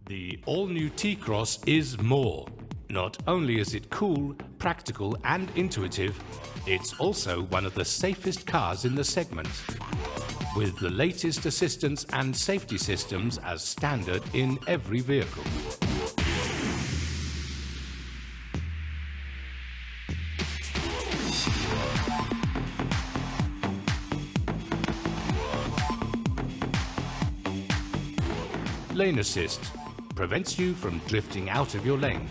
The all-new T-Cross is more. Not only is it cool, practical and intuitive, it's also one of the safest cars in the segment, with the latest assistance and safety systems as standard in every vehicle. Lane Assist prevents you from drifting out of your lane.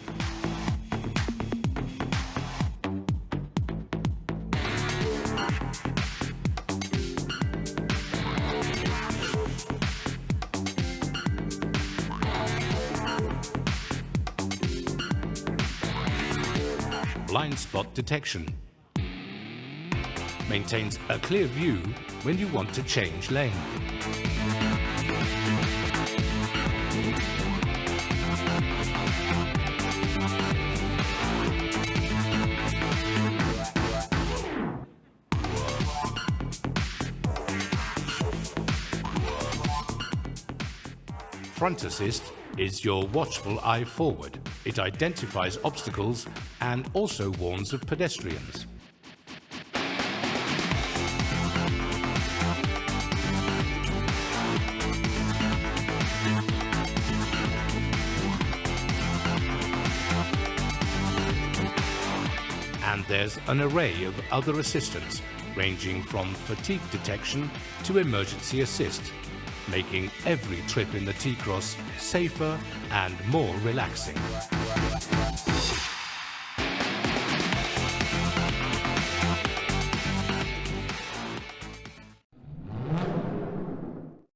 Blind spot detection maintains a clear view when you want to change lane. Front Assist is your watchful eye forward. It identifies obstacles and also warns of pedestrians. And there's an array of other assistance, ranging from fatigue detection to emergency assist, making every trip in the T-Cross safer and more relaxing.